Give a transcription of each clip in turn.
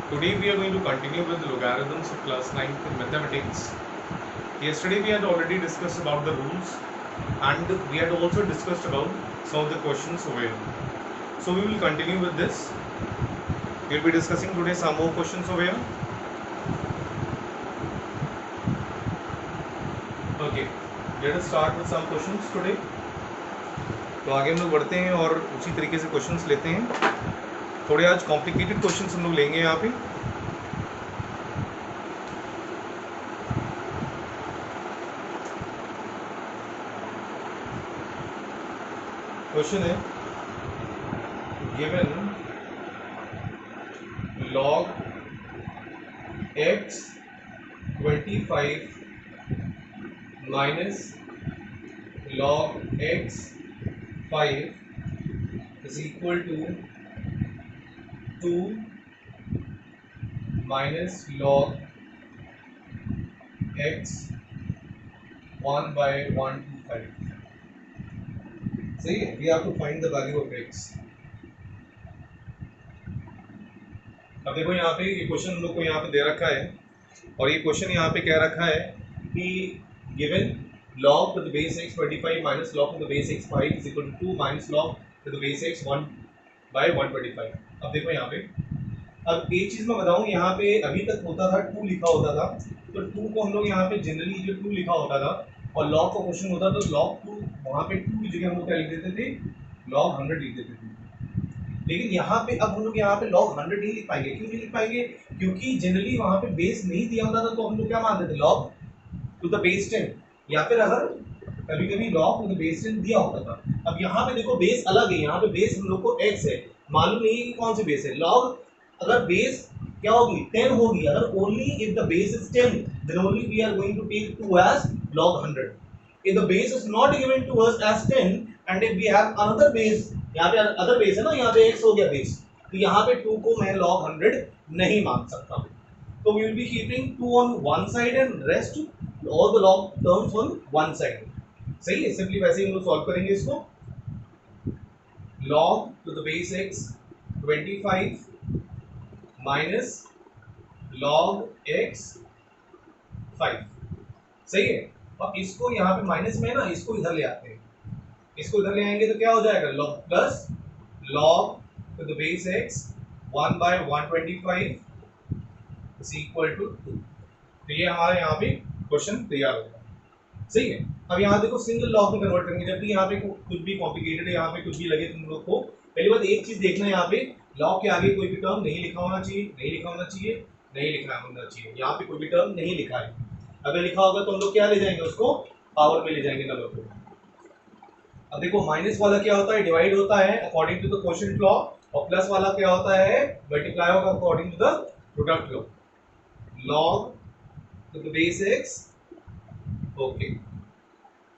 Today we are going to continue with the logarithms of class 9th in mathematics. Yesterday we had already discussed about the rules and we had also discussed about some of the questions over here. So we will continue with this. We will be discussing today some more questions over here. Okay, let us start with some questions today. तो आगे हम लोग बढ़ते हैं और उसी तरीके से क्वेश्चंस लेते हैं. थोड़े आज कॉम्प्लिकेटेड क्वेश्चंस हम लोग लेंगे यहाँ पे. क्वेश्चन है given log x 25 minus log x 5 is equal to 2 minus log x 1 by 125. सही है. We have to find the value of x. अब देखो यहाँ पे ये क्वेश्चन हम लोग को यहाँ पे दे रखा है और ये क्वेश्चन यहाँ पे कह रखा है कि given log to the base x 25 minus log to the base x 5 is equal to 2 minus log to the base x 1 by 125. अब देखो यहाँ पे, अब एक चीज मैं बताऊँ, यहाँ पे अभी तक होता था 2 लिखा होता था, तो 2 को हम लोग यहाँ पे जनरली जो 2 लिखा होता था और log का क्वेश्चन होता तो log 2 वहाँ पे 2 की जगह हम लोग क्या लिख देते थे, log 100 लिख देते थे. लेकिन यहाँ पे अब हम लोग यहाँ पे log 100 नहीं लिख पाएंगे. क्यों नहीं लिख पाएंगे? क्योंकि जनरली वहाँ पे बेस नहीं दिया होता था तो हम लोग क्या मानते थे, log टू द बेस 10, या फिर अगर कभी कभी log टू द बेस 10 दिया होता था. अब यहाँ पे देखो बेस अलग है, यहाँ पे बेस हम लोग को x है, मालूम नहीं है कि कौन सी बेस है. log अगर बेस क्या होगी, 10 होगी. अगर only if the base is 10 then only we are going to take 2 as log 100. if the base is not given to us as 10 and if we have another base, यहाँ पे other base है ना, यहाँ पे x हो गया base, तो यहाँ पे 2 को मैं log 100 नहीं मान सकता. तो we will be keeping 2 on one side and rest all the log terms on one side. सही है. सिंपली वैसे ही हम लोग सॉल्व करेंगे इसको. log to the base x 25 minus log x 5. सही है. अब इसको यहाँ पे माइनस में है ना, इसको इधर ले आते हैं. इसको इधर ले आएंगे तो क्या हो जाएगा, log plus log to the base x 1 by 125 is equal to 2. तो ये हमारे यहाँ पे क्वेश्चन तैयार हो गया. सही है. अब यहाँ देखो सिंगल लॉग में कन्वर्ट करेंगे, जब भी यहाँ पे कुछ भी कॉम्प्लिकेटेड है, यहाँ पे कुछ भी लगे तुम लोग को, पहली बात एक चीज देखना है, यहाँ पे लॉग के आगे कोई भी टर्म नहीं लिखा होना चाहिए, नहीं लिखा होना चाहिए, नहीं लिखा होना चाहिए. यहाँ पे कोई भी टर्म नहीं लिखा है. अगर लिखा होगा तो हम लोग क्या ले जाएंगे, उसको पावर में ले जाएंगे नंबर को. अब देखो माइनस वाला क्या होता है, डिवाइड होता है according to the quotient law, और प्लस वाला क्या होता है, मल्टीप्लाई होगा according to the product law. log to the base x, okay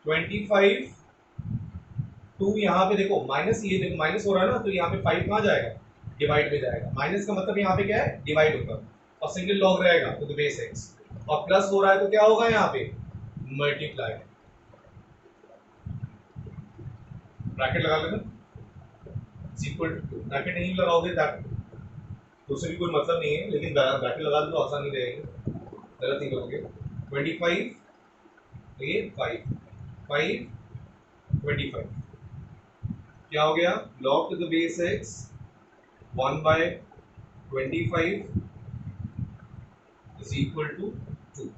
25 2 यहाँ पे देखो माइनस, ये देखो माइनस हो रहा है ना, तो यहाँ पे 5 कहाँ जाएगा, डिवाइड में जाएगा. माइनस का मतलब यहाँ पे क्या है, डिवाइड होगा, और सिंगल लॉग रहेगा टू द बेस x, और प्लस हो रहा है तो क्या होगा यहाँ पे, मल्टीप्लाई. ब्रैकेट लगा लेना, इक्वल टू, ब्रैकेट नहीं लगाओगे तो उससे भी कोई मतलब नहीं है, लेकिन ब्रैकेट लगा दो तो आसानी रहेगी, गलत नहीं करोगे. 25 ये 5 25 क्या हो गया, log to the base x 1 by 25 is equal to 2.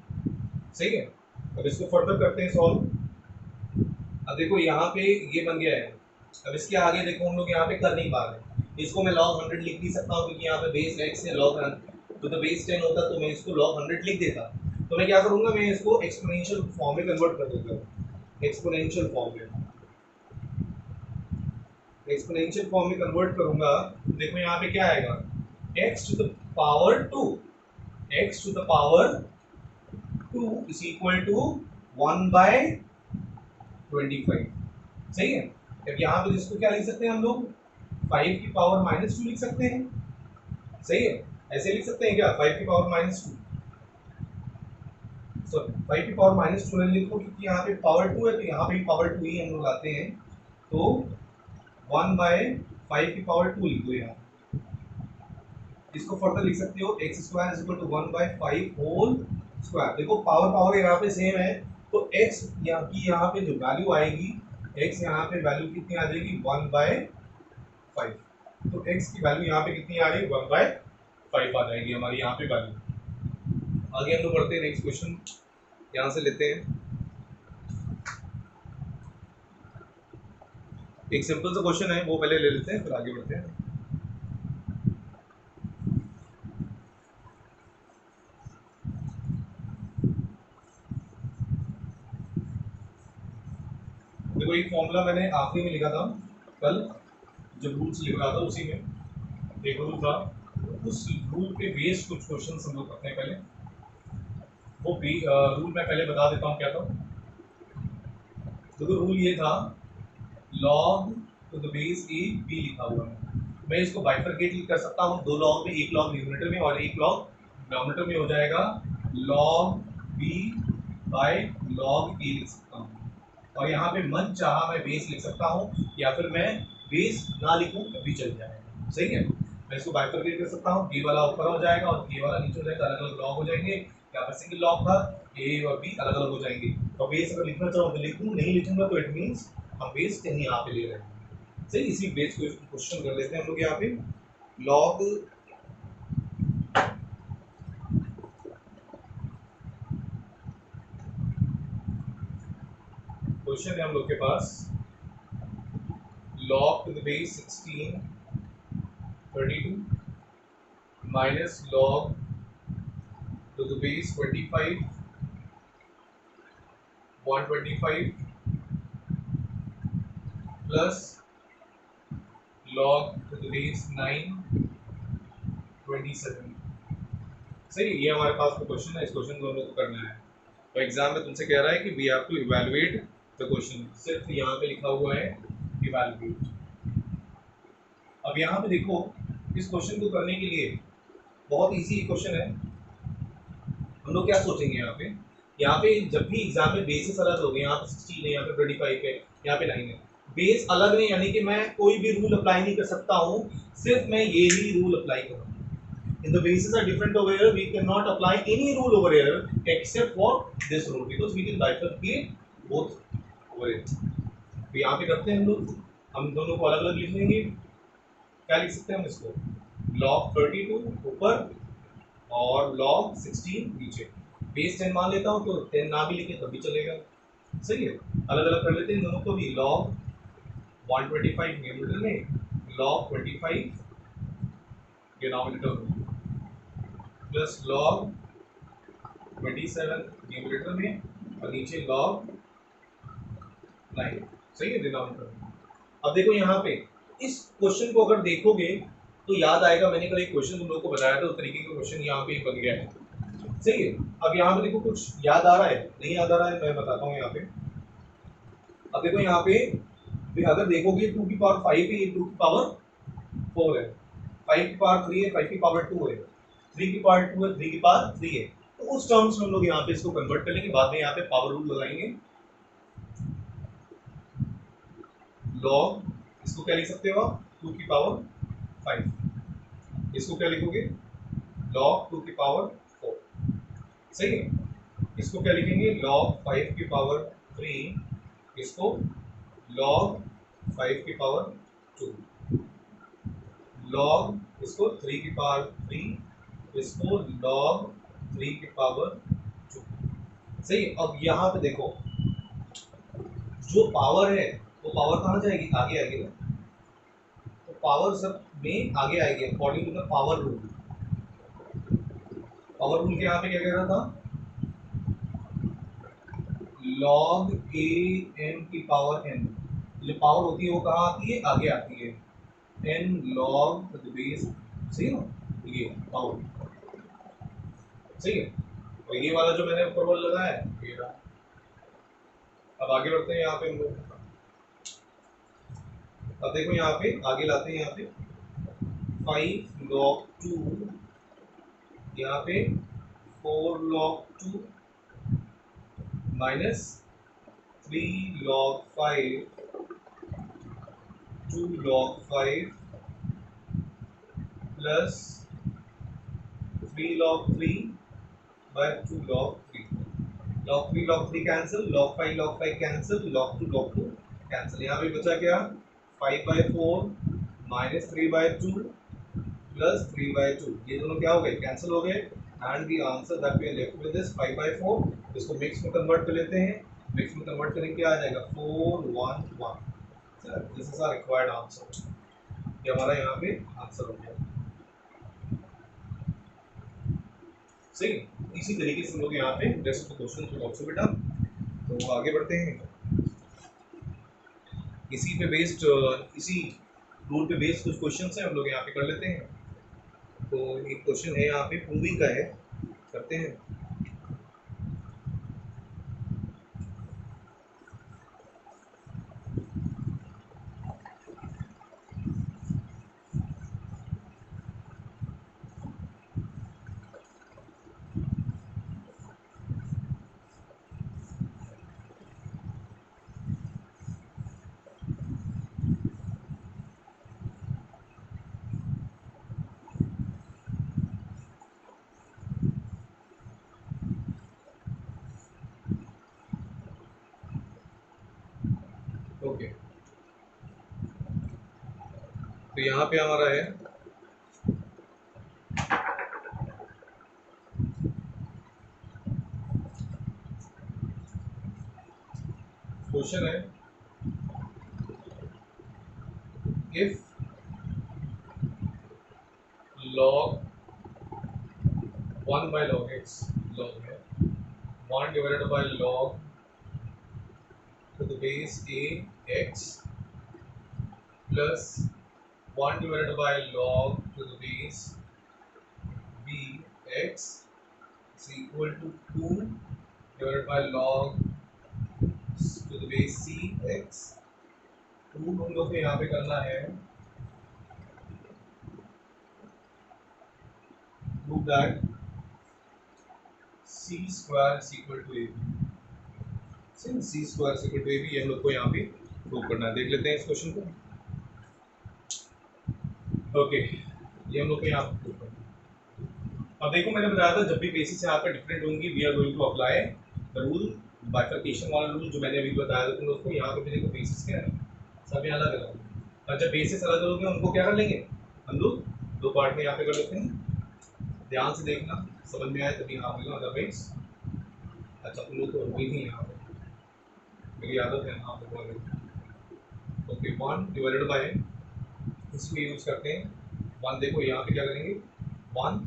सही है. अब इसको फर्दर करते हैं सॉल्व. अब देखो यहाँ पे ये बन गया है. अब इसके आगे देखो हम लोग यहाँ पे कर नहीं पा रहे. इसको मैं log 100 लिख नहीं सकता हूँ क्योंकि यहाँ पे बेस x है, log तो द बेस 10 होता तो मैं इसको log 100 लिख देता. तो मैं क्या करूँगा, मैं इसको एक्सपोनेंशियल फॉर्म में कन्वर्ट कर दूंगा. एक्सपोनेंशियल फॉर्म में कन्वर्ट करूंगा. देखो यहाँ पे क्या आएगा, x to the power 2 is equal to 1 by 25. सही है. अब यहाँ पे इसको क्या लिख सकते हैं हम लोग, 5 की पावर -2 लिख सकते हैं. सही है. ऐसे लिख सकते हैं क्या, 5 की पावर -2, सो 5 की पावर -2 नहीं लिखो क्योंकि यहाँ पे पावर 2 है, तो यहाँ पे पावर 2 ही हम लोग लाते हैं, तो 1 by 5 की पावर 2 लिख दो यहाँ. इसको फर्दर लिख सकते हो X square is equal to 1/5 whole square. देखो पावर पावर यहाँ पे सेम है, तो एक्स यहाँ पे जो वैल्यू आएगी, एक्स यहाँ पे वैल्यू कितनी आ जाएगी 1/5। तो एक्स की वैल्यू यहाँ पे कितनी आ रही है 1/5 आ जाएगी हमारी यहाँ पे वैल्यू। आगे हम लोग बढ़ते हैं, नेक्स्ट क्वेश्चन यहाँ से लेते हैं। एक सिंपल सा क्वेश्चन है, वो पहले ले लेते हैं फिर आगे बढ़ते हैं। देखो एक फॉर्मूला मैंने आखिरी में लिखा था कल, जब रूल्स लिख रहा था उसी में एक रूल था, उस रूल पे बेस्ड कुछ क्वेश्चन हम लोग करते हैं पहले। वो रूल मैं पहले बता देता हूँ क्या था। देखो रूल ये था, log to the base A B लिखा हुआ है, मैं इसको बाइफरकेट कर सकता हूँ दो लॉग में, एक लॉग न्यूमरेटर में और एक लॉग डिनोमिनेटर में हो जाएगा, लॉग बी बाय लॉग ए लिख सकता हूँ। और यहाँ पे मन चाहा मैं बेस लिख सकता हूँ या फिर मैं बेस ना लिखूँ तब भी चल जाएगा, सही है। मैं इसको बाइफरकेट कर सकता हूँ, ए वाला ऊपर हो जाएगा और ए वाला नीचे हो जाएगा, अलग अलग लॉग हो जाएंगे। यहाँ पर सिंगल लॉग था, ए और बी अलग अलग हो जाएंगे। तो बेस अगर लिखना चाहो तो लिखूँ, नहीं लिखूंगा तो इट मीन्स हम बेस कहीं यहाँ पे ले रहे हैं, सही। इसी बेस को क्वेश्चन कर लेते हैं हम लोग यहाँ पे। लॉग क्वेश्चन है हम लोग के पास, log to the base 16 32 minus log to the base 25 125 plus log to the base 9 27। सही, ये हमारे पास का क्वेश्चन है, इस क्वेश्चन को हम लोग को करना है। तो एग्जाम में तुमसे कह रहा है कि we have to evaluate the question, सिर्फ यहाँ पे लिखा हुआ है इवैल्यूएट। अब यहाँ पे देखो, इस क्वेश्चन को करने के लिए बहुत इजी क्वेश्चन है। हम लोग क्या सोचेंगे यहाँ पे जब भी एग्जाम में बेसिस अलग हो गए, यहाँ पे 16 है, यहाँ पे 25 है, यहाँ पे 9 है, बेस अलग नहीं, यानी कि मैं कोई भी रूल अप्लाई नहीं कर सकता हूँ, सिर्फ मैं ये ही रूल अप्लाई करूँगा। In the bases are different over here, we cannot apply any rule over here except for this rule because we can bifurcate both over here। तो यहाँ पे करते हैं हम दोनों को अलग अलग लिख लेंगे। क्या लिख सकते हैं हम इसको, log 32 ऊपर और log 16 नीचे। बेस 10 मान लेता हूँ तो 10 ना भी लिखे तब भी चलेगा, सही है। अलग अलग कर लेते हैं दोनों को भी, log 125 न्यूमरेटर में, log 25 डिनोमिनेटर में, प्लस log 27 न्यूमरेटर में और नीचे log 9, सही है, डिनोमिनेटर में। अब देखो यहाँ पे इस क्वेश्चन को अगर देखोगे तो याद आएगा, मैंने कल एक क्वेश्चन तुम लोग को बताया था, उस तरीके का क्वेश्चन यहाँ पे बन गया है, सही है। अब यहाँ पे देखो कुछ याद आ रहा है, नहीं याद आ रहा है, मैं बताता हूँ यहाँ पे। अब देखो यहाँ पे अगर देखोगे 2 की पावर 5 है, 2 की पावर 4 है, 5 की पावर 3 है, 5 की पावर 2 है, 3 की पावर 2 है, 3 की पावर 3 है। तो उस टर्म्स में हम लोग यहाँ पे इसको कन्वर्ट कर लेंगे, बाद में यहाँ पे पावर रूल लगाएंगे। लॉग, इसको क्या लिख सकते हो आप, 2 की पावर 5, इसको क्या लिखोगे लॉग 2 की पावर 4, सही है। इसको क्या लिखेंगे लॉग 5 की पावर 3, इसको लॉग 5 की पावर 2, लॉग इसको 3 की पावर 3, इसको लॉग 3 की पावर 2, सही। अब यहाँ पे देखो जो पावर है वो पावर कहाँ जाएगी, आगे आएगी ना, तो पावर सब में आगे आएगी according to the power rule. Power rule के यहाँ पे क्या कह रहा था, log a n की पावर n, जो पावर होती है वो कहाँ आती है, आगे आती है, n log the base, सही ना, ये पावर, सही है। और ये वाला जो मैंने ऊपर वाला लगाया है ये रहा। अब आगे बढ़ते हैं यहाँ पे हम लोग। अब देखो यहाँ पे आगे लाते हैं, यहाँ पे 5 log 2, यहाँ पे 4 log 2 minus 3 log 5, 2 log 5 plus 3 log 3 by 2 log 3. log 3 cancel, log 5 cancel, log 2 cancel. यहाँ पे बचा क्या? 5/4 minus 3/2 plus 3/2. ये दोनों क्या हो गए? कैंसिल हो गए. And the answer that we are left with is 5/4. इसको मिक्स में कन्वर्ट कर लेते हैं. मिक्स में कन्वर्ट करेंगे क्या आ जाएगा? 4 1 1. This is our required answer. ये हमारा यहाँ पे आंसर हो गया. सही. इसी तरीके से हम लोग यहाँ पे रेस्ट क्वेश्चन को ऑब्जर्व बेटा. तो आगे बढ़ते हैं. इसी पे बेस्ड इसी रूल पे बेस्ड कुछ क्वेश्चंस हैं हम लोग यहाँ पे कर लेते हैं. तो एक क्वेश्चन है यहाँ पे प्रूविंग का है, करते हैं. ओके. तो यहाँ पे हमारा है क्वेश्चन है if log 1 by log x, log है 1 divided by log to the base a x plus 1 divided by log to the base b x is equal to 2 divided by log to the base c x. 2 हम लोग को यहाँ पे करना है prove that c square is equal to ab. Since c square is equal to ab ये हम लोग को यहाँ पे प्रूव करना है. देख लेते हैं इस क्वेश्चन को. ओके. ये हम लोग को यहाँ पे प्रूव करना है. अब देखो मैंने बताया था जब भी बेसिस यहाँ पे डिफरेंट होंगी we are going to apply the rule, bifurcation वाला रूल जो मैंने अभी बताया था तुम लोग को. यहाँ पे देखो बेसिस क्या है, सब यहाँ अलग अलग. और जब बेसिस अलग अलग होंगे उनको क्या कर लेंगे हम लोग, दो पार्ट में यहाँ पे कर लेते हैं. ध्यान से देखना, समझ में आए तभी यहाँ पे. अदरवाइज अच्छा तुम लोग तो वही नहीं यहाँ पे, मेरी आदत है यहाँ पे बोलने. ओके. 1 डिवाइडेड बाय इसमें यूज करते हैं 1. देखो यहाँ पे क्या करेंगे 1.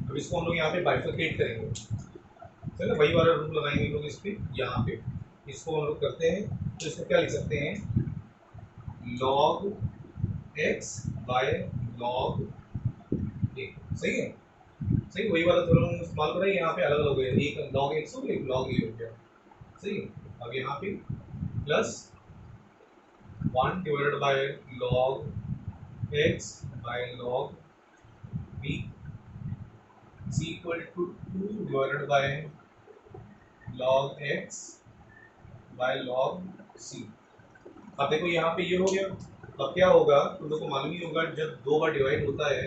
अब इसको हम लोग यहाँ पे बाइफर्केट करेंगे. चलो वही वाला रूल लगाएंगे लोग इस पे. यहाँ पे इसको हम लोग करते हैं तो इसको क्या लिख सकते हैं log x by log a. सही है. सही. वही वाला थोड़ा हम इस्तेमाल कर रहे हैं. यहाँ पे अलग अलग हो गया, एक log x हो गया, एक log a हो गया. सही है. अब यहाँ पे plus 1 divided by log x by log b is equal to 2 divided by log x by log c. अब देखो यहाँ पे ये हो गया. अब क्या होगा तुम लोग को मालूम ही होगा, जब दो बार डिवाइड होता है,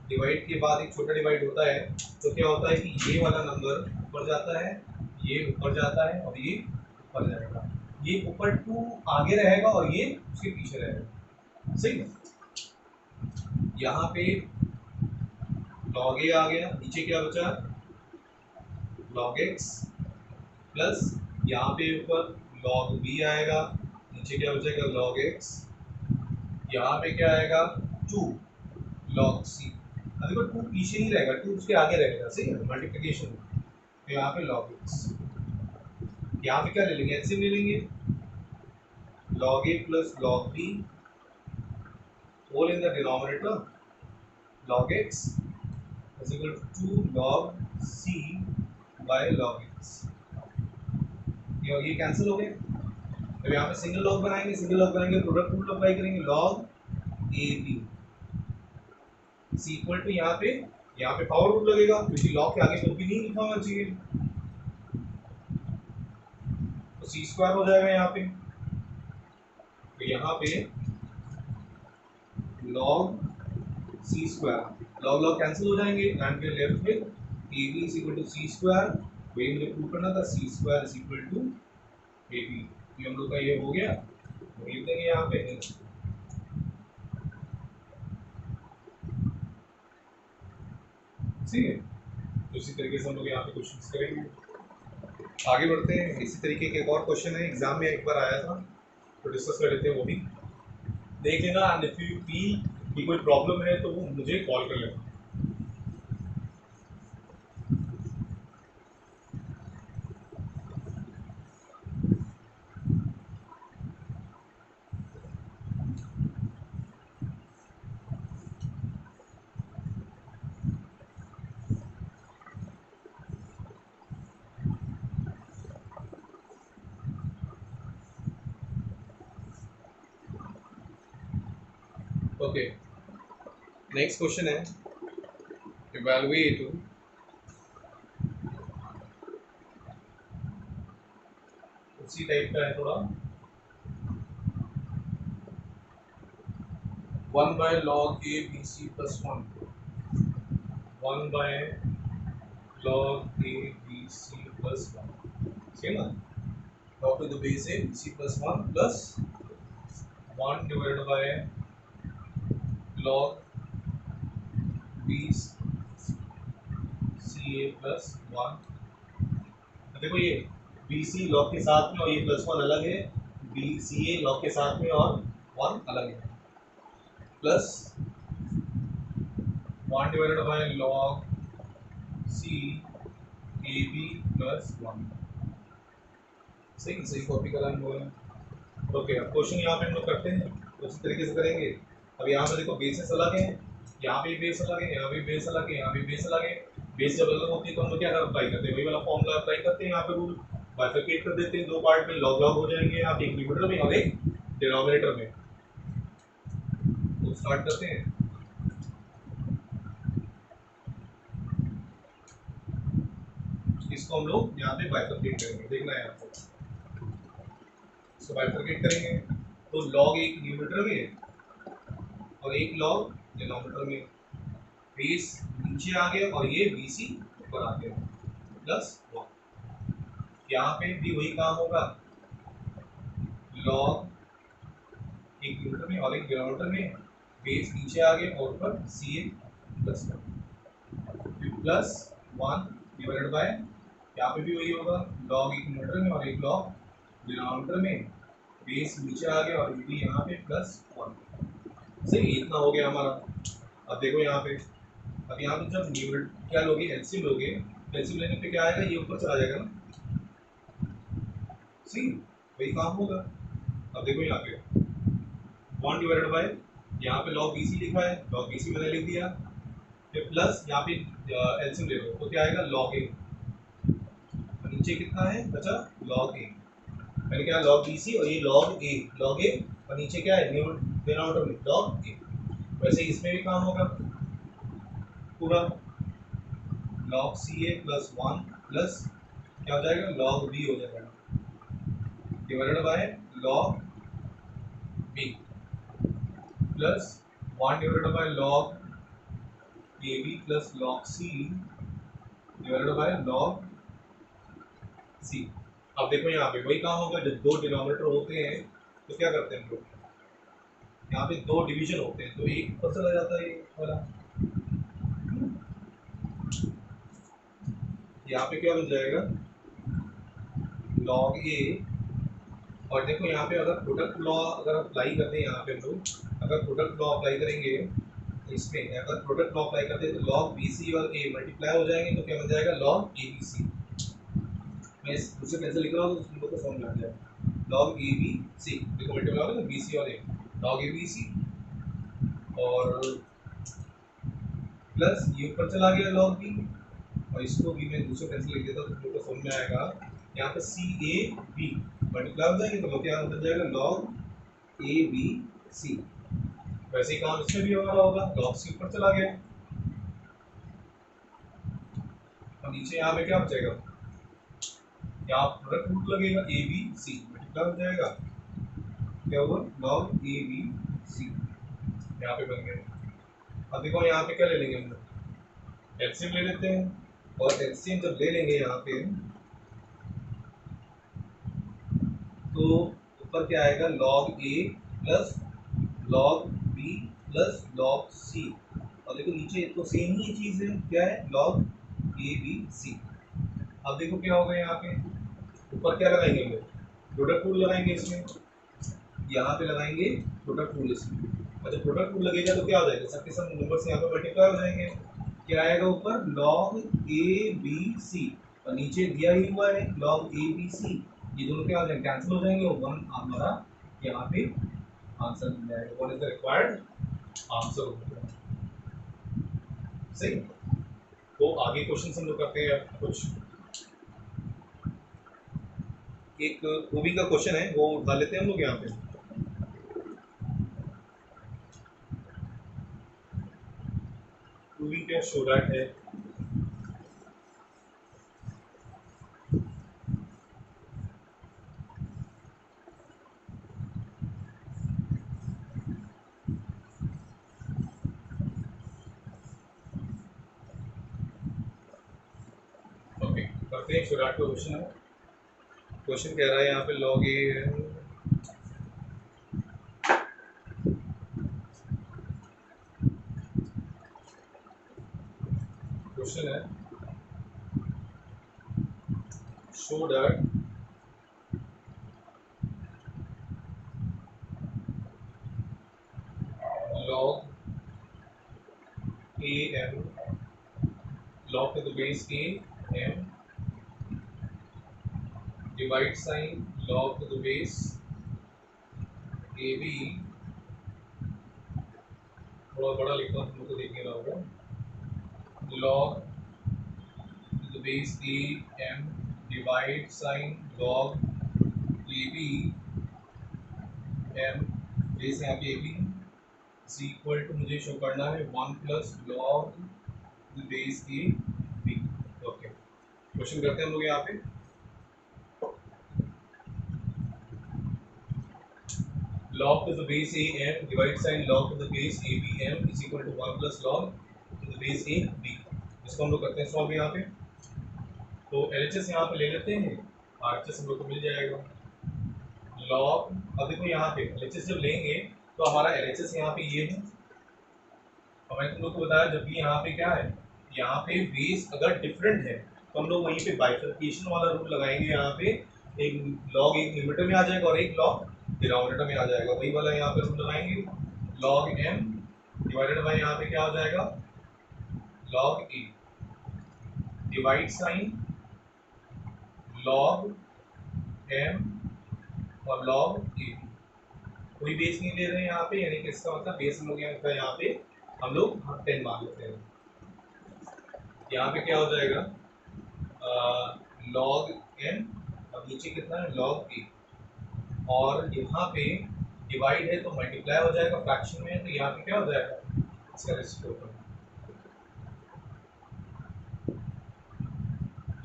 डिवाइड के बाद एक छोटा डिवाइड होता है, तो क्या होता है कि ये वाला नंबर ऊपर जाता है, ये ऊपर जाता है और ये ऊपर जाएगा. ये ऊपर 2 आगे रहेगा और ये उसके पीछे रहेगा. सही है. यहाँ पे log a आ गया, नीचे क्या बचा log x प्लस यहाँ पे ऊपर log b आएगा, नीचे क्या बचेगा log x. यहाँ पे क्या आएगा 2 log c. अब देखो 2 पीछे नहीं रहेगा, 2 उसके आगे रहेगा. सही है. मल्टीप्लिकेशन. तो यहाँ पे log x. यहाँ पे क्या ले लेंगे, एलसीएम ले लेंगे. log a plus log b whole in the denominator log x is equal to 2 log c by log x. ये कैंसिल हो गए. अब यहाँ पे सिंगल लॉग बनाएंगे, प्रोडक्ट रूल अप्लाई करेंगे log ab is equal to यहाँ पे पावर रूल लगेगा क्योंकि log के आगे कुछ भी नहीं लिखा होना चाहिए, तो c स्क्वायर हो जाएगा यहाँ पे. तो यहाँ पे log c square log log cancel हो जाएंगे and we are left with A B is equal to C square. वही मुझे प्रूव करना था, C square is equal to A B. ये हम लोग का ये हो गया, तो लिख देंगे यहाँ पे। ठीक है, तो इसी तरीके से हम लोग यहाँ पे क्वेश्चन करेंगे। आगे बढ़ते हैं। इसी तरीके के एक और क्वेश्चन है, एग्जाम में एक बार आया था, तो डिस्कस कर लेते हैं, वो भी देख लेना। एंड इफ यू फील कि कोई प्रॉब्लम है तो वो मुझे कॉल कर लेना। ओके, नेक्स्ट क्वेश्चन है इवैल्यूएट उसी टाइप का है थोड़ा। 1 by log A B C plus 1, 1 by log A B C plus 1, ठीक है ना। Log to the base A B C plus 1 plus 1 divided by log B C A plus 1। देखो ये बी सी लॉग के साथ में और ये प्लस 1 अलग है, बी सी ए लॉग के साथ में और 1 अलग है, plus 1 divided by log C A B plus 1। सही सही कॉपी का लाइन बोला। ओके, अब क्वेश्चन यहाँ पे हम लोग करते हैं, तो उसी तरीके से करेंगे। अब यहाँ पे देखो बेसेस अलग है, यहाँ पे बेस अलग है, यहाँ पे बेस अलग है, यहाँ पे बेस अलग है। बेस जब अलग होती है तो हम लोग क्या अप्लाई करते हैं, वही वाला फॉर्मूला अप्लाई करते हैं। यहाँ पे रूल बाइफरकेट कर देते हैं, दो पार्ट में लॉग लॉग हो जाएंगे, यहाँ पे एक न्यूमरेटर में और एक डिनोमिनेटर में। तो स्टार्ट करते हैं। इसको हम लोग यहाँ पे बाइफरकेट करेंगे, देखना है आपको। इसको बाइफरकेट करेंगे तो लॉग एक न्यूमरेटर में और एक लॉग डिनोमिनेटर में। बेस नीचे आ गया और ये BC ऊपर आ गया, प्लस 1। यहाँ पे भी वही काम होगा, लॉग एक न्यूमरेटर में और एक डिनोमिनेटर में। बेस नीचे आ गया और ऊपर CA plus 1 plus 1 divided bye, यहाँ पे भी वही होगा, लॉग एक न्यूमरेटर में और एक लॉग डिनोमिनेटर में। बेस नीचे आ गया और ये भी यहाँ पे प्लस 1। सही, इतना हो गया हमारा। अब देखो यहाँ पे, अब यहाँ पे जब न्यूमरेटर क्या लोगे, एलसीएम लोगे, एलसीएम लेने पे क्या आएगा, ये ऊपर चला जाएगा ना। सही, वही काम होगा। अब देखो यहाँ पे 1 डिवाइडेड बाय, यहाँ पे लॉग BC लिखा है, लॉग BC मैंने लिख दिया, फिर प्लस यहाँ पे एलसीएम ले लो तो क्या आएगा, लॉग ए। नीचे कितना है बचा, लॉग ए। मैंने क्या, लॉग BC और ये लॉग ए, और नीचे क्या है, डिनोमिनेटर में लॉग ए। वैसे इसमें भी काम होगा पूरा, लॉग CA प्लस 1 प्लस क्या हो जाएगा, लॉग B हो जाएगा, divided by log B plus 1 divided by log AB plus log C divided by log C। अब देखो यहाँ पे वही काम होगा, जब दो डिनोमिनेटर होते हैं तो क्या करते हैं हम लोग, यहाँ पे दो डिवीजन होते हैं तो एक ऊपर चला जाता है ये वाला, यहाँ पे क्या बन जाएगा, लॉग ए। और देखो यहाँ पे अगर प्रोडक्ट लॉ अगर अप्लाई करते हैं, यहाँ पे हम लोग अगर प्रोडक्ट लॉ अप्लाई करेंगे, इसमें अगर प्रोडक्ट लॉ अप्लाई करते हैं तो लॉग BC और A मल्टीप्लाई हो जाएंगे तो क्या बन जाएगा, लॉग ABC। मैं दूसरे पेन से लिख रहा हूँ तो तुम लोग को समझ आ जाएगा, लॉग ABC देखो मल्टीप्लाई होगा तो BC और A, लॉग ABC और प्लस ये ऊपर चला गया लॉग B, और इसको भी मैं दूसरे पेन से लिख देता हूँ तो तुम लोग को समझ में आएगा। यहाँ पे CAB मल्टीप्लाई हो जाएंगे तो क्या बन जाएगा, लॉग ABC। वैसे ही काम इसमें भी हमारा होगा, लॉग C ऊपर चला गया और नीचे यहाँ पे क्या बचेगा, यहाँ प्रोडक्ट रूट लगेगा, ABC मल्टीप्लाई हो जाएगा, क्या हुआ, लॉग ABC यहाँ पे बन गया। अब देखो यहाँ पे क्या ले लेंगे हम लोग, एलसीएम ले लेते हैं, और एलसीएम जब ले लेंगे यहाँ पे तो ऊपर क्या आएगा, लॉग ए plus log B plus log C, और देखो नीचे तो सेम ही चीज़ है, क्या है, लॉग ए बी सी। अब देखो क्या होगा यहाँ पे, ऊपर क्या लगाएंगे हम लोग, प्रोडक्ट रूल लगाएंगे इसमें, यहाँ पे लगाएंगे प्रोडक्ट रूल इसमें, और जब प्रोडक्ट रूल लगेगा तो क्या हो जाएगा, सबके सब नंबर्स यहाँ पे मल्टीप्लाई हो जाएंगे, क्या आएगा ऊपर, लॉग ए बी सी, और नीचे दिया ही हुआ है लॉग ए बी सी, ये दोनों क्या हो जाएंगे, कैंसिल हो जाएंगे, और वन हमारा यहाँ पे आंसर मिल जाएगा, what is the required answer होगा। सही, तो आगे क्वेश्चन हम लोग करते हैं कुछ, एक ओबी का क्वेश्चन है वो उठा लेते हैं हम लोग यहाँ पे। ओबी क्या शो दैट है, ओके करते हैं, शो दैट का क्वेश्चन है, क्वेश्चन कह रहा है यहाँ पे लॉग ए, क्वेश्चन है show that log a m log to the base a m divide sign log to the base a b, थोड़ा बड़ा लिखा हम लोग को देखने का होगा, log to the base a m divide sign log a b m, base यहाँ पे a b is equal to मुझे शो करना है 1 plus log the base a b। Okay, question करते हैं हम लोग यहाँ पे, log to the base a m divide sign log to the base a b m is equal to 1 plus log to the base a b, इसको हम लोग करते हैं सॉल्व यहाँ पे, तो LHS यहाँ पे ले लेते हैं, RHS हम लोग को मिल जाएगा log, अब देखो यहाँ पे LHS जब लेंगे तो हमारा LHS यहाँ पे ये है, और मैंने तुम लोग को बताया जब भी यहाँ पे क्या है, यहाँ पे बेस अगर डिफरेंट है तो हम लोग वहीं पे बाइफर्केशन वाला रूल लगाएंगे, यहाँ पे एक लॉग एक न्यूमरेटर में आ जाएगा और एक लॉग डिनोमिनेटर में आ जाएगा, वही वाला यहाँ पे रूल लगाएंगे, लॉग एम डिवाइडेड बाय यहाँ पे क्या हो जाएगा, लॉग ए, डिवाइड साइन लॉग एम और लॉग ए, कोई बेस नहीं ले रहे हैं यहाँ पे, यानी कि इसका मतलब बेस हम लोग यहाँ पे हम लोग 10 मान लेते हैं, यहाँ पे क्या हो जाएगा, लॉग एम और नीचे कितना है लॉग ए, और यहाँ पे डिवाइड है तो मल्टीप्लाई हो जाएगा फ्रैक्शन में, तो यहाँ पे क्या हो जाएगा, इसका रेसिप्रोकल,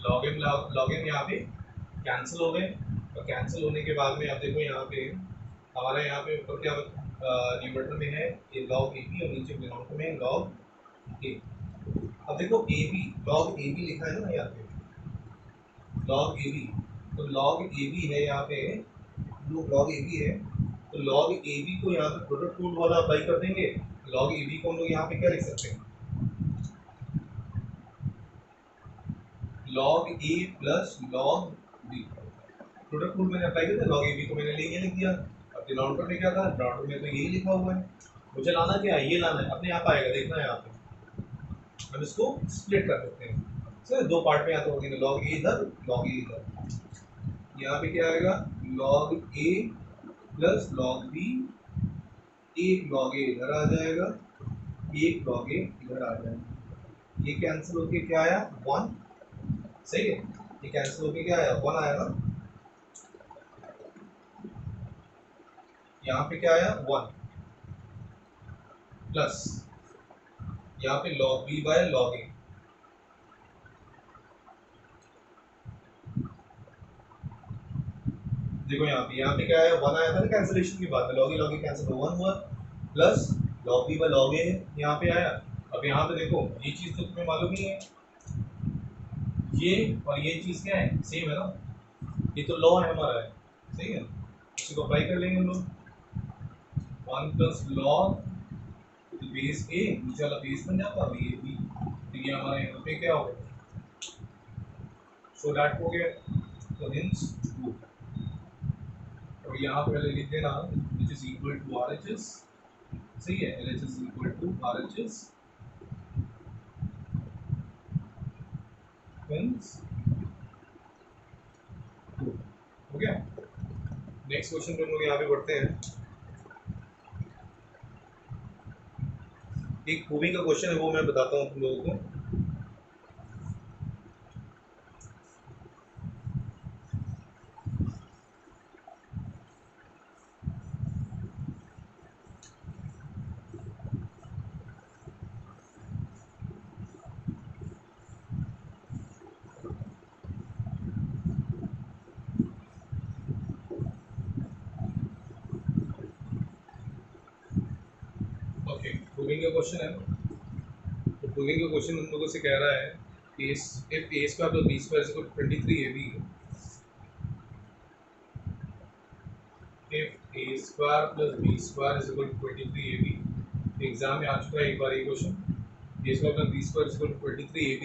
लॉग एम यहाँ पे कैंसिल हो गए, और कैंसिल होने के बाद में आप देखो यहाँ पे हमारा यहाँ पे ऊपर क्या न्यूमरेटर में है ये लॉग ए बी, और नीचे डिनोमिनेटर में लॉग ए, अब देखो A B log A B लिखा है ना यहाँ पे, लॉग ए बी, तो लॉग ए बी है यहाँ पे, लॉग ए बी है, तो लॉग ए बी को यहाँ पे प्रोडक्ट रूल वाला अप्लाई कर देंगे, लॉग ए बी को हम लोग यहाँ पे क्या लिख सकते हैं, लॉग ए plus log b, product rule मैंने अप्लाई किया था, लॉग ए बी को मैंने ये लिख दिया, अब डिनोमिनेटर में क्या था, डिनोमिनेटर में तो यही लिखा हुआ है, मुझे लाना क्या है, ये लाना है, अपने आप आएगा, देखना है यहाँ पे, हम इसको स्प्लिट कर सकते हैं, सर दो पार्ट में यहाँ तो होगी, लॉग ए इधर लॉग ए इधर, यहाँ पे क्या आएगा, लॉग ए प्लस लॉग बी, एक लॉग ए इधर आ जाएगा, एक लॉग ए इधर आ जाएगा, ये कैंसिल होके क्या आया 1, सही है, ये कैंसिल होके क्या आया 1 आया ना, यहाँ पे क्या आया 1 प्लस यहाँ पे log b by log a, देखो यहाँ पे क्या आया 1 आया था ना कैंसिलेशन के बाद में, log a कैंसिल 1 हुआ plus log b by log a यहाँ पे आया। अब यहाँ पे देखो ये चीज़ तो तुम्हें मालूम ही है, ये और ये चीज़ क्या है, सेम है ना, ये तो लॉ है हमारा है, सही है, इसी को अप्लाई कर लेंगे हम लोग। 1 प्लस लॉग बेस ए, नीचे वाला बेस बन जाता है ये बी, तो ये हमारे यहाँ पे क्या हो गया, सो दैट हो गया, तो हिंस 2। और यहाँ पे पहले लिख देना which is equal to R H S, सही है, L H S equal to R H S, hence 2 हो गया। नेक्स्ट क्वेश्चन पे हम लोग यहाँ पे बढ़ते हैं। एक मूवी का क्वेश्चन है वो मैं बताता हूँ तुम लोगों को। ओके, प्रूविंग का क्वेश्चन है। तो प्रूविंग का क्वेश्चन हम लोगों से कह रहा है कि if A square plus B square is equal to 23ab, if a square plus b square is equal to 23ab, exam में आ चुका है एक बार ये question, a square plus b square is equal to 23ab,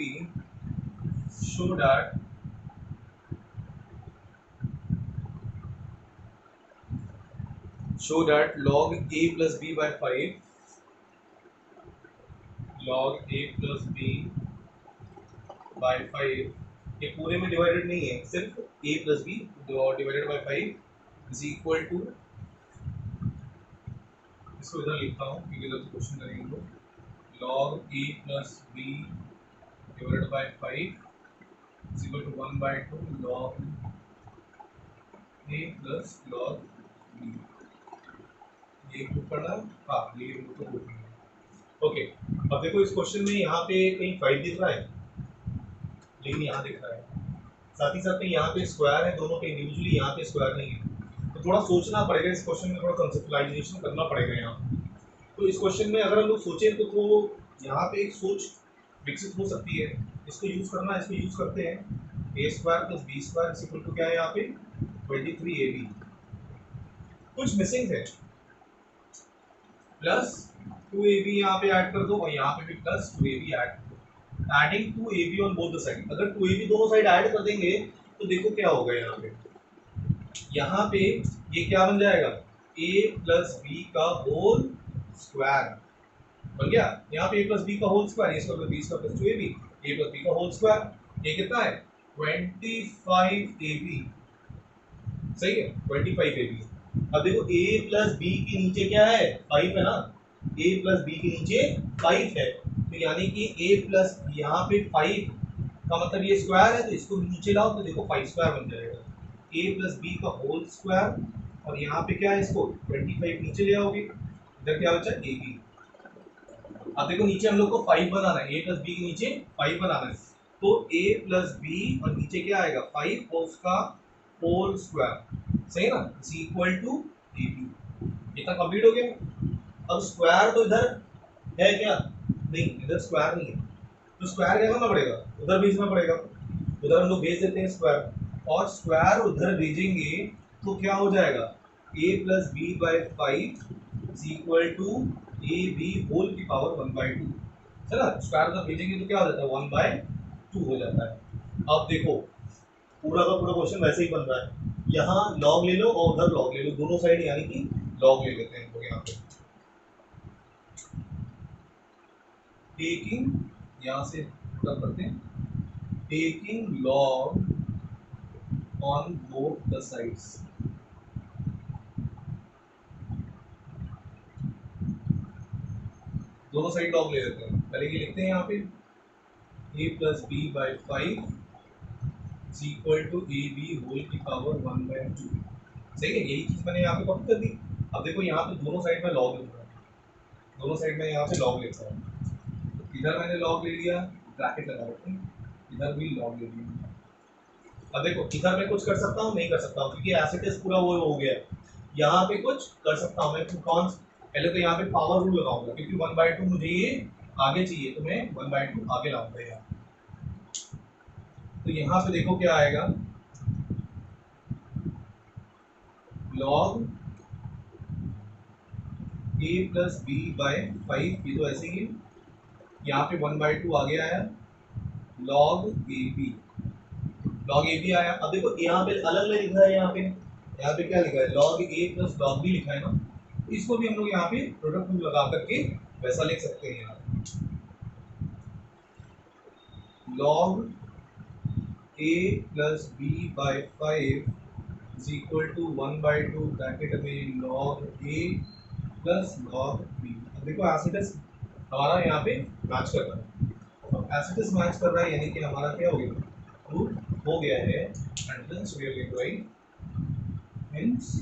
show that log a plus b by 5, log a plus b by 5 ये पूरे में divided नहीं है, सिर्फ a plus b divided by 5 is equal to, इसको इधर लिखता हूँ क्योंकि इधर क्वेश्चन करेंगे हम लोग, log a plus b divided by 5 is equal to 1/2 log a plus log b, ये प्रूव करना, हाँ ये प्रूव करना। ओके, अब देखो इस क्वेश्चन में यहाँ पे कहीं 5 दिख रहा है, लेकिन यहाँ दिख रहा है, साथ ही साथ में यहाँ पे स्क्वायर है, दोनों पे इंडिविजुअली, यहाँ पे स्क्वायर नहीं है, तो थोड़ा सोचना पड़ेगा इस क्वेश्चन में, थोड़ा कंसेप्चुअलाइजेशन करना पड़ेगा यहाँ। तो इस क्वेश्चन में अगर हम लोग सोचें तो यहाँ पे एक सोच विकसित हो सकती है, इसको यूज करना, इसको यूज करते हैं, a square plus B square is equal to क्या है यहाँ पे 23ab, कुछ मिसिंग है, प्लस 2ab यहाँ पे ऐड कर दो और यहाँ पे भी प्लस 2ab ऐड कर दो, adding 2ab on both the side. अगर 2ab दोनों साइड ऐड कर देंगे तो देखो क्या होगा, यहाँ पे ये क्या बन जाएगा, a प्लस बी का होल स्क्वायर बन गया, यहाँ पे a प्लस बी का whole square, a square plus B square plus 2ab, a plus B का होल स्क्वायर, ये कितना है 25ab, सही है 25ab। अब देखो a प्लस बी के नीचे क्या है 5 है ना, a प्लस बी के नीचे 5 है, तो यानी कि a प्लस यहाँ पे 5 का मतलब ये स्क्वायर है, तो इसको नीचे लाओ तो देखो 5 स्क्वायर बन जाएगा, a प्लस बी का होल स्क्वायर, और यहाँ पे क्या है इसको 25 नीचे ले आओगे, इधर क्या बचा ab। अब देखो नीचे हम लोग को 5 बनाना है, a प्लस बी के नीचे 5 बनाना है, तो a प्लस बी और नीचे क्या आएगा 5 और उसका होल स्क्वायर, सही ना, इज इक्वल टू ab। इतना कंप्लीट हो गया। अब स्क्वायर तो इधर है क्या, नहीं इधर स्क्वायर नहीं है, तो स्क्वायर क्या करना पड़ेगा, उधर भेजना पड़ेगा, उधर हम लोग भेज देते हैं स्क्वायर, और स्क्वायर उधर भेजेंगे तो क्या हो जाएगा a plus B by 5 is equal to A B whole की पावर 1/2, चला स्क्वायर उधर भेजेंगे तो क्या हो जाता है 1/2 हो जाता है। अब देखो पूरा का पूरा क्वेश्चन वैसे ही बन रहा है, यहाँ लॉग ले लो और उधर लॉग ले लो, दोनों साइड यानी कि लॉग ले लेते हैं तो यहाँ पे टेकिंग, यहाँ से पुट करते हैं, taking log on both the sides, दोनों साइड लॉग ले लेते हैं। पहले ये लिखते हैं यहाँ पे a plus B by 5 is equal to A B whole की पावर 1/2, सही है, यही चीज़ मैंने यहाँ पे कॉपी कर दी। अब देखो यहाँ पे दोनों साइड में लॉग लिख रहा है, दोनों साइड में यहाँ पे लॉग लिख रहा है, इधर मैंने लॉग ले लिया, ब्रैकेट लगा रखते हैं, इधर भी लॉग ले लिया। अब देखो इधर मैं कुछ कर सकता हूँ, नहीं कर सकता हूँ, क्योंकि एसिड टेस्ट पूरा वो हो गया, यहाँ पे कुछ कर सकता हूँ मैं, कौन पहले तो यहाँ पे पावर रूल लगाऊंगा क्योंकि 1/2 मुझे ये आगे चाहिए, तो मैं 1/2 आगे लाऊंगा यहाँ। तो यहाँ पे देखो क्या आएगा, log a plus B by 5, ये तो ऐसे ही है। यहाँ पे 1/2 आगे आया, log ए बी आया। अब देखो यहाँ पे अलग अलग लिखा है, यहाँ पे क्या लिखा है, log a plus log b लिखा है ना, इसको भी हम लोग यहाँ पे प्रोडक्ट रूल लगा करके वैसा लिख सकते हैं यहाँ, log a plus B by 5 is equal to 1/2 bracket में log a plus log b। अब देखो एसिडस हमारा यहाँ पे मैच कर रहा है, अब एसिडस मैच कर रहा है यानी कि हमारा क्या हो गया, प्रूव हो गया है, and then we are going to write hints.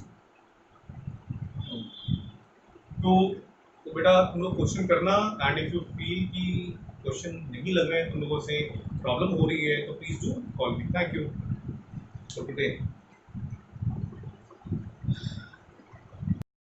तो बेटा तुम लोग क्वेश्चन करना, एंड इफ यू फील कि क्वेश्चन नहीं लग रहे हैं, तुम लोगों से प्रॉब्लम हो रही है, तो please do call me. Thank you for today.